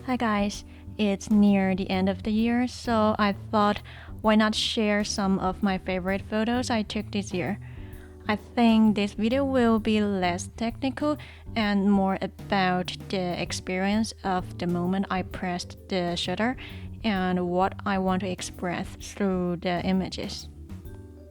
Hi guys, it's near the end of the year, so I thought why not share some of my favorite photos I took this year. I think this video will be less technical and more about the experience of the moment I pressed the shutter and what I want to express through the images.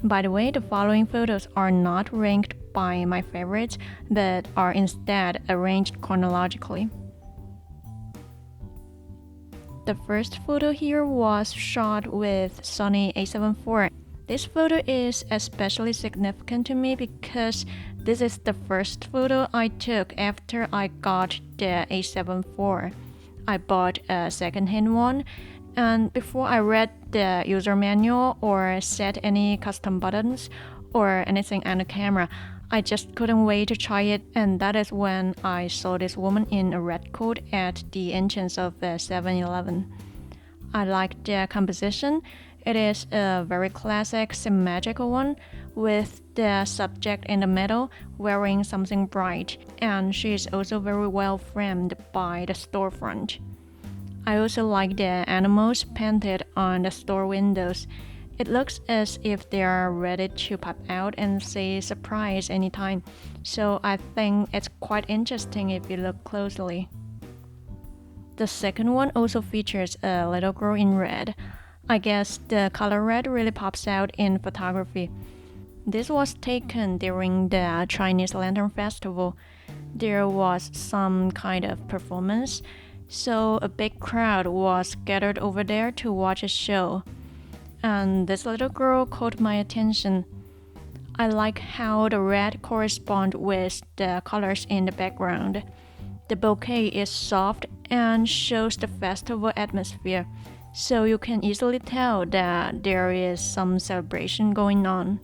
By the way, the following photos are not ranked by my favorites, but are instead arranged chronologically. The first photo here was shot with Sony A7IV. This photo is especially significant to me because this is the first photo I took after I got the A7IV. I bought a second-hand one, and before I read the user manual or set any custom buttons or anything on the camera, I just couldn't wait to try it, and that is when I saw this woman in a red coat at the entrance of a 7-Eleven. I like the composition. It is a very classic symmetrical one with the subject in the middle wearing something bright, and she is also very well framed by the storefront. I also like the animals painted on the store windows. It looks as if they are ready to pop out and say surprise anytime, so I think it's quite interesting if you look closely. The second one also features a little girl in red. I guess the color red really pops out in photography. This was taken during the Chinese Lantern Festival. There was some kind of performance, so a big crowd was gathered over there to watch a show. And this little girl caught my attention. I like how the red corresponds with the colors in the background. The bouquet is soft and shows the festival atmosphere, so you can easily tell that there is some celebration going on.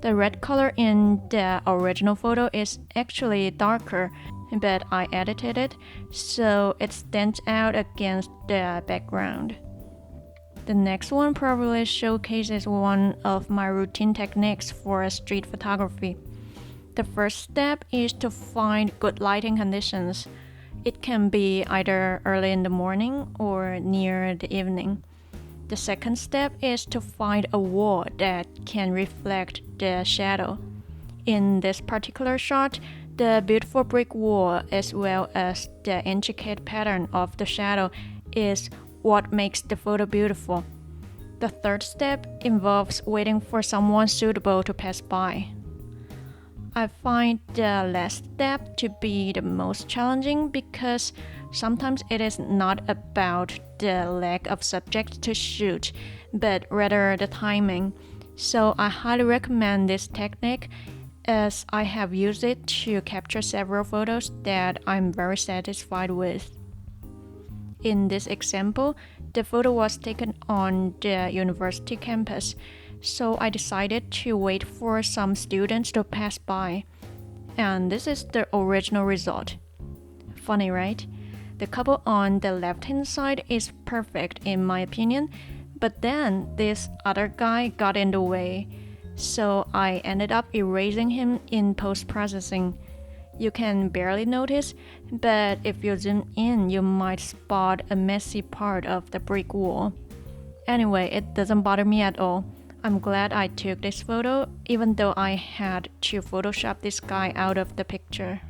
The red color in the original photo is actually darker, but I edited it so it stands out against the background. The next one probably showcases one of my routine techniques for street photography. The first step is to find good lighting conditions. It can be either early in the morning or near the evening. The second step is to find a wall that can reflect the shadow. In this particular shot, the beautiful brick wall as well as the intricate pattern of the shadow is what makes the photo beautiful. The third step involves waiting for someone suitable to pass by. I find the last step to be the most challenging because sometimes it is not about the lack of subjects to shoot, but rather the timing. So I highly recommend this technique as I have used it to capture several photos that I'm very satisfied with. In this example, the photo was taken on the university campus, so I decided to wait for some students to pass by. And this is the original result. Funny, right? The couple on the left-hand side is perfect in my opinion, but then this other guy got in the way, so I ended up erasing him in post-processing. You can barely notice, but if you zoom in, you might spot a messy part of the brick wall. Anyway, it doesn't bother me at all. I'm glad I took this photo, even though I had to Photoshop this guy out of the picture.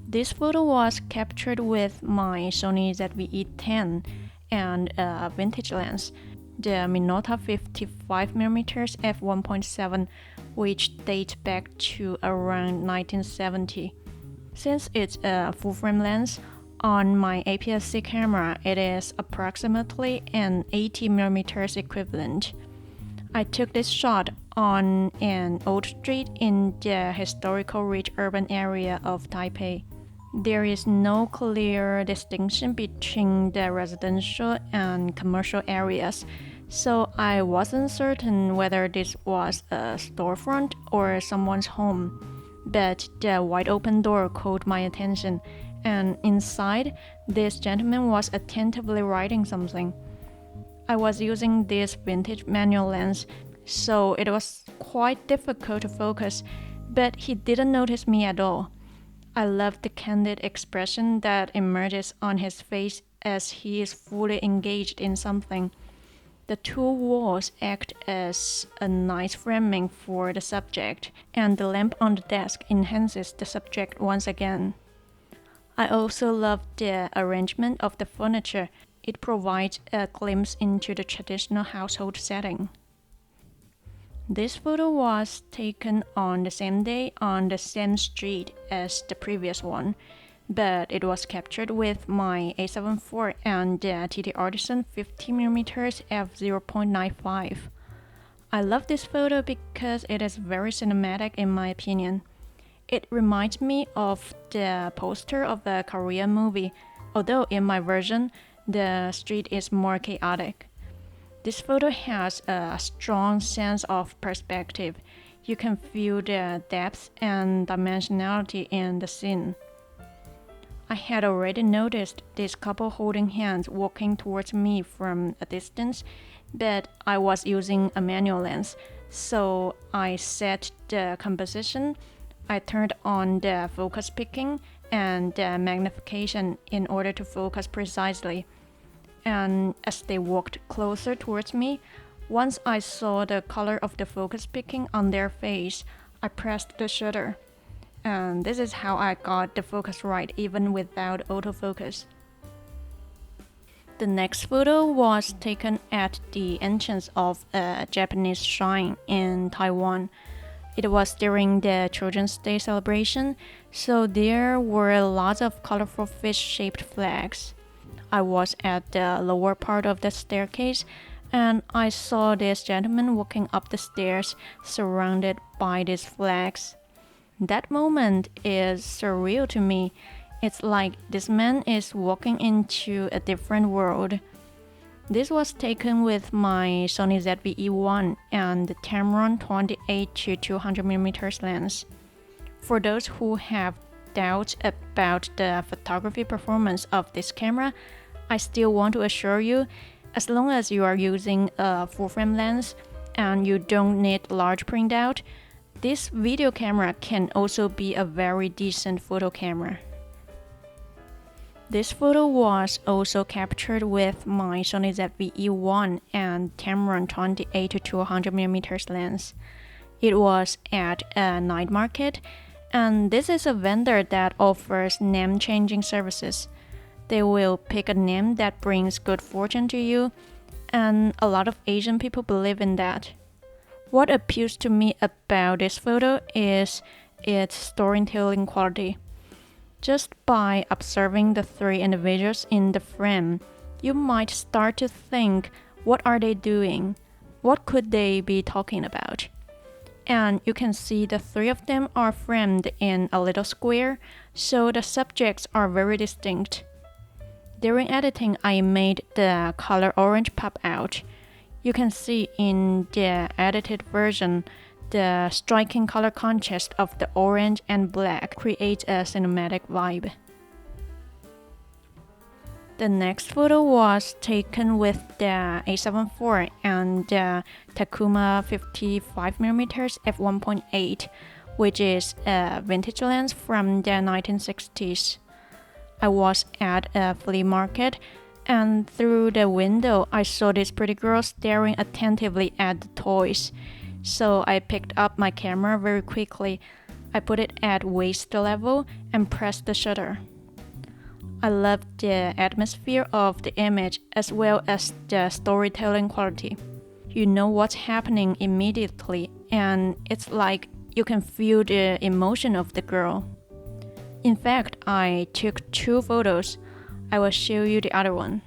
This photo was captured with my Sony ZV-E10 and a vintage lens, the Minolta 55mm f1.7, which dates back to around 1970. Since it's a full-frame lens, on my APS-C camera it is approximately an 80mm equivalent. I took this shot on an old street in the historical rich urban area of Taipei. There is no clear distinction between the residential and commercial areas, so I wasn't certain whether this was a storefront or someone's home. But the wide open door caught my attention, and inside, this gentleman was attentively writing something. I was using this vintage manual lens, so it was quite difficult to focus, but he didn't notice me at all. I love the candid expression that emerges on his face as he is fully engaged in something. The two walls act as a nice framing for the subject, and the lamp on the desk enhances the subject once again. I also love the arrangement of the furniture. It provides a glimpse into the traditional household setting. This photo was taken on the same day on the same street as the previous one, but it was captured with my A7IV and the TT Artisan 50mm f0.95. I love this photo because it is very cinematic in my opinion. It reminds me of the poster of a Korean movie, although in my version, the street is more chaotic. This photo has a strong sense of perspective. You can feel the depth and dimensionality in the scene. I had already noticed this couple holding hands walking towards me from a distance, but I was using a manual lens, so I set the composition. I turned on the focus picking and the magnification in order to focus precisely. And as they walked closer towards me, once I saw the color of the focus picking on their face, I pressed the shutter. And this is how I got the focus right even without autofocus. The next photo was taken at the entrance of a Japanese shrine in Taiwan. It was during the Children's Day celebration, so there were lots of colorful fish-shaped flags. I was at the lower part of the staircase, and I saw this gentleman walking up the stairs surrounded by these flags. That moment is surreal to me. It's like this man is walking into a different world. This was taken with my Sony ZV-E1 and the Tamron 28-200mm lens. For those who have doubts about the photography performance of this camera, I still want to assure you, as long as you are using a full-frame lens and you don't need large printout, this video camera can also be a very decent photo camera. This photo was also captured with my Sony ZV-E1 and Tamron 28-200mm lens. It was at a night market, and this is a vendor that offers name-changing services. They will pick a name that brings good fortune to you, and a lot of Asian people believe in that. What appeals to me about this photo is its storytelling quality. Just by observing the three individuals in the frame, you might start to think, what are they doing? What could they be talking about? And you can see the three of them are framed in a little square, so the subjects are very distinct. During editing, I made the color orange pop out. You can see in the edited version, the striking color contrast of the orange and black creates a cinematic vibe. The next photo was taken with the A7IV and the Takuma 55mm f1.8, which is a vintage lens from the 1960s. I was at a flea market, and through the window I saw this pretty girl staring attentively at the toys. So I picked up my camera very quickly. I put it at waist level and pressed the shutter. I loved the atmosphere of the image as well as the storytelling quality. You know what's happening immediately, and it's like you can feel the emotion of the girl. In fact, I took 2 photos. I will show you the other one.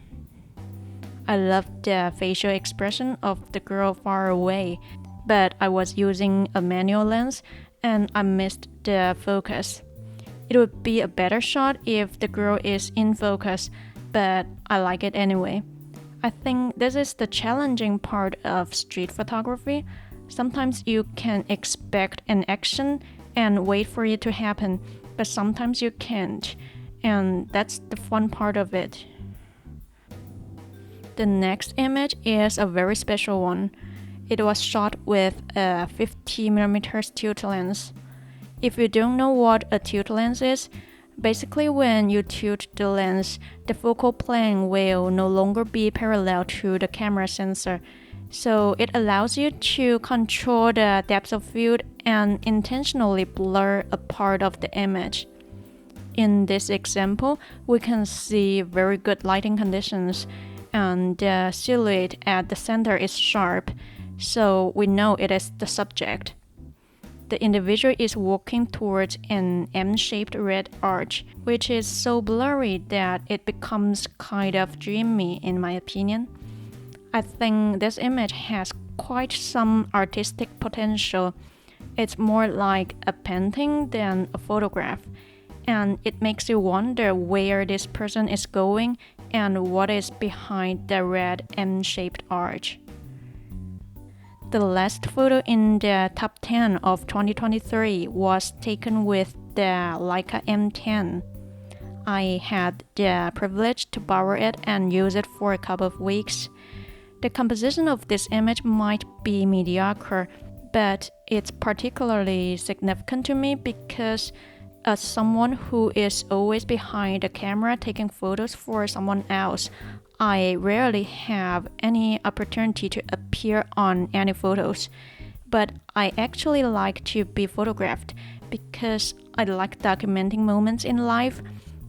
I loved the facial expression of the girl far away, but I was using a manual lens and I missed the focus. It would be a better shot if the girl is in focus, but I like it anyway. I think this is the challenging part of street photography. Sometimes you can expect an action and wait for it to happen, but sometimes you can't, and that's the fun part of it. The next image is a very special one. It was shot with a 50mm tilt lens. If you don't know what a tilt lens is, basically when you tilt the lens, the focal plane will no longer be parallel to the camera sensor. So it allows you to control the depth of field and intentionally blur a part of the image. In this example, we can see very good lighting conditions and the silhouette at the center is sharp, so we know it is the subject. The individual is walking towards an M-shaped red arch, which is so blurry that it becomes kind of dreamy in my opinion. I think this image has quite some artistic potential. It's more like a painting than a photograph, and it makes you wonder where this person is going and what is behind the red M-shaped arch. The last photo in the top 10 of 2023 was taken with the Leica M10. I had the privilege to borrow it and use it for a couple of weeks. The composition of this image might be mediocre, but it's particularly significant to me because as someone who is always behind the camera taking photos for someone else, I rarely have any opportunity to appear on any photos. But I actually like to be photographed because I like documenting moments in life,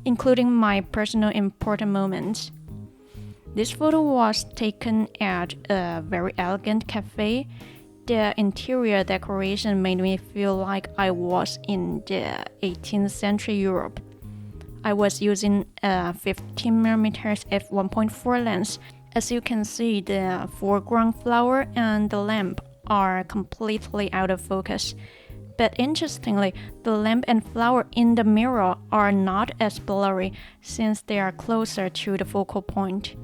including my personal important moments. This photo was taken at a very elegant cafe. The interior decoration made me feel like I was in the 18th century Europe. I was using a 15mm f1.4 lens. As you can see, the foreground flower and the lamp are completely out of focus. But interestingly, the lamp and flower in the mirror are not as blurry since they are closer to the focal point.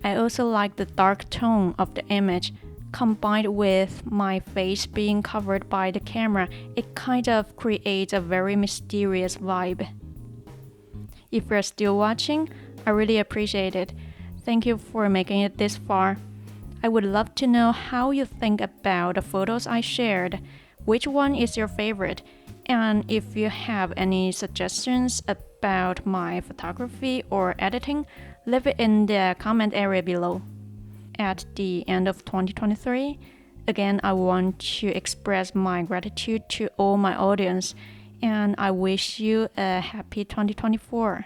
I also like the dark tone of the image. Combined with my face being covered by the camera, it kind of creates a very mysterious vibe. If you're still watching, I really appreciate it. Thank you for making it this far. I would love to know how you think about the photos I shared. Which one is your favorite? And if you have any suggestions about my photography or editing, leave it in the comment area below. At the end of 2023, again, I want to express my gratitude to all my audience, and I wish you a happy 2024.